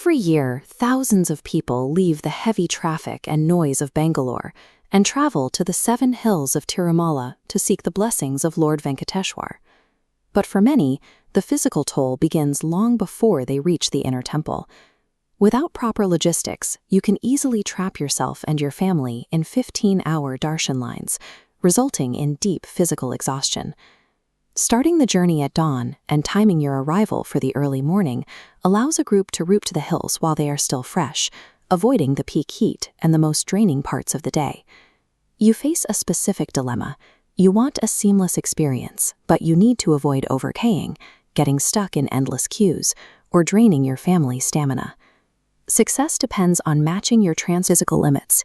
Every year, thousands of people leave the heavy traffic and noise of Bangalore and travel to the 7 hills of Tirumala to seek the blessings of Lord Venkateshwar. But for many, the physical toll begins long before they reach the inner temple. Without proper logistics, you can easily trap yourself and your family in 15-hour darshan lines, resulting in deep physical exhaustion. Starting the journey at dawn and timing your arrival for the early morning allows a group to route to the hills while they are still fresh, avoiding the peak heat and the most draining parts of the day. You face a specific dilemma. You want a seamless experience, but you need to avoid overpaying, getting stuck in endless queues, or draining your family's stamina. Success depends on matching your transphysical limits.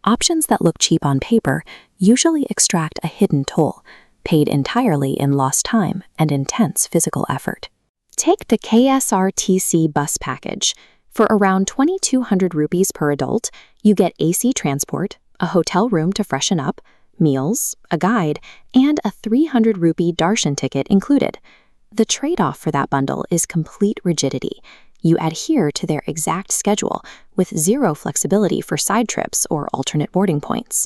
Options that look cheap on paper usually extract a hidden toll, paid entirely in lost time and intense physical effort. Take the KSRTC bus package. For around 2,200 rupees per adult, you get AC transport, a hotel room to freshen up, meals, a guide, and a 300 rupee darshan ticket included. The trade-off for that bundle is complete rigidity. You adhere to their exact schedule with zero flexibility for side trips or alternate boarding points.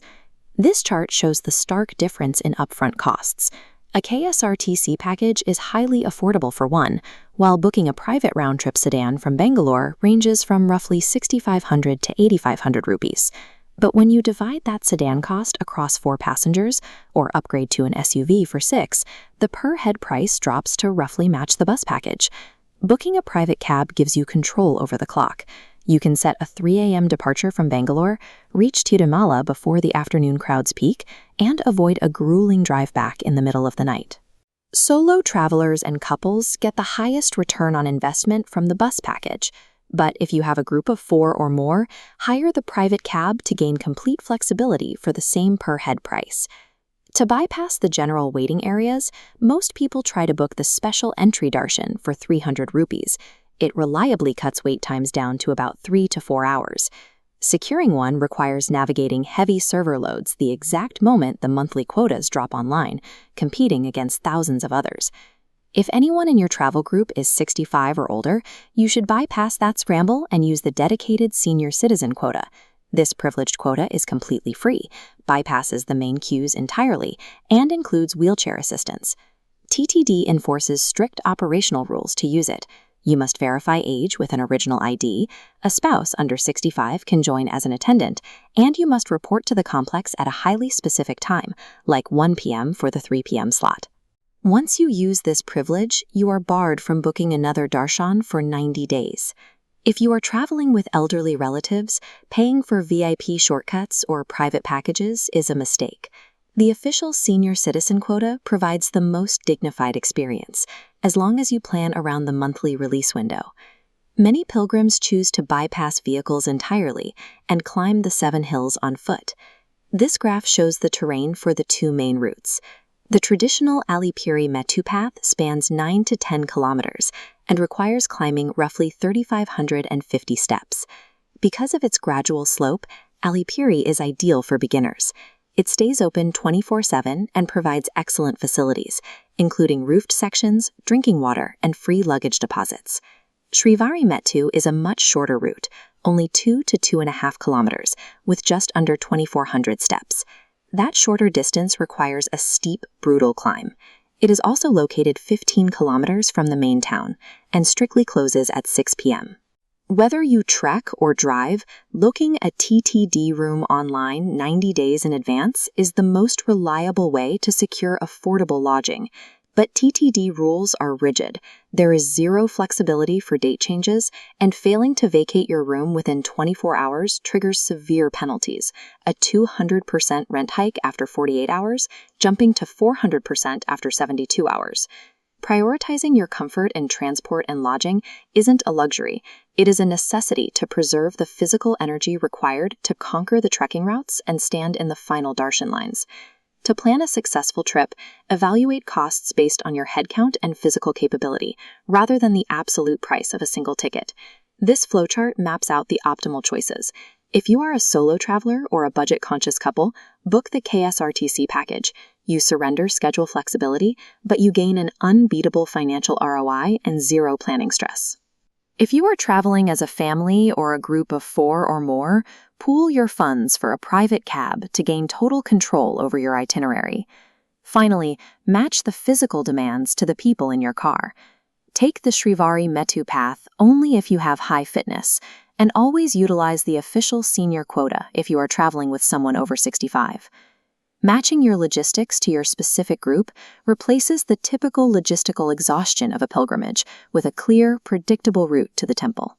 This chart shows the stark difference in upfront costs. A KSRTC package is highly affordable for one, while booking a private round-trip sedan from Bangalore ranges from roughly 6,500 to 8,500 rupees. But when you divide that sedan cost across 4 passengers, or upgrade to an SUV for 6, the per-head price drops to roughly match the bus package. Booking a private cab gives you control over the clock. You can set a 3 a.m. departure from Bangalore, reach Tirumala before the afternoon crowds peak, and avoid a grueling drive back in the middle of the night. Solo travelers and couples get the highest return on investment from the bus package, but if you have a group of 4 or more, hire the private cab to gain complete flexibility for the same per-head price. To bypass the general waiting areas, most people try to book the special entry darshan for 300 rupees. It reliably cuts wait times down to about 3 to 4 hours. Securing one requires navigating heavy server loads the exact moment the monthly quotas drop online, competing against thousands of others. If anyone in your travel group is 65 or older, you should bypass that scramble and use the dedicated senior citizen quota. This privileged quota is completely free, bypasses the main queues entirely, and includes wheelchair assistance. TTD enforces strict operational rules to use it. You must verify age with an original ID, a spouse under 65 can join as an attendant, and you must report to the complex at a highly specific time, like 1 p.m. for the 3 p.m. slot. Once you use this privilege, you are barred from booking another darshan for 90 days. If you are traveling with elderly relatives, paying for VIP shortcuts or private packages is a mistake. The official senior citizen quota provides the most dignified experience, as long as you plan around the monthly release window. Many pilgrims choose to bypass vehicles entirely and climb the 7 hills on foot. This graph shows the terrain for the 2 main routes. The traditional Alipuri Metu path spans 9 to 10 kilometers and requires climbing roughly 3,550 steps. Because of its gradual slope, Alipuri is ideal for beginners. It stays open 24/7 and provides excellent facilities, including roofed sections, drinking water, and free luggage deposits. Srivari Metu is a much shorter route, only 2 to 2.5 kilometers, with just under 2,400 steps. That shorter distance requires a steep, brutal climb. It is also located 15 kilometers from the main town and strictly closes at 6 p.m. Whether you trek or drive, booking a TTD room online 90 days in advance is the most reliable way to secure affordable lodging. But TTD rules are rigid. There is zero flexibility for date changes, and failing to vacate your room within 24 hours triggers severe penalties, a 200% rent hike after 48 hours, jumping to 400% after 72 hours. Prioritizing your comfort in transport and lodging isn't a luxury. It is a necessity to preserve the physical energy required to conquer the trekking routes and stand in the final darshan lines. To plan a successful trip, evaluate costs based on your headcount and physical capability, rather than the absolute price of a single ticket. This flowchart maps out the optimal choices. If you are a solo traveler or a budget-conscious couple, book the KSRTC package. You surrender schedule flexibility, but you gain an unbeatable financial ROI and zero planning stress. If you are traveling as a family or a group of 4 or more, pool your funds for a private cab to gain total control over your itinerary. Finally, match the physical demands to the people in your car. Take the Shrivari Metu path only if you have high fitness, and always utilize the official senior quota if you are traveling with someone over 65. Matching your logistics to your specific group replaces the typical logistical exhaustion of a pilgrimage with a clear, predictable route to the temple.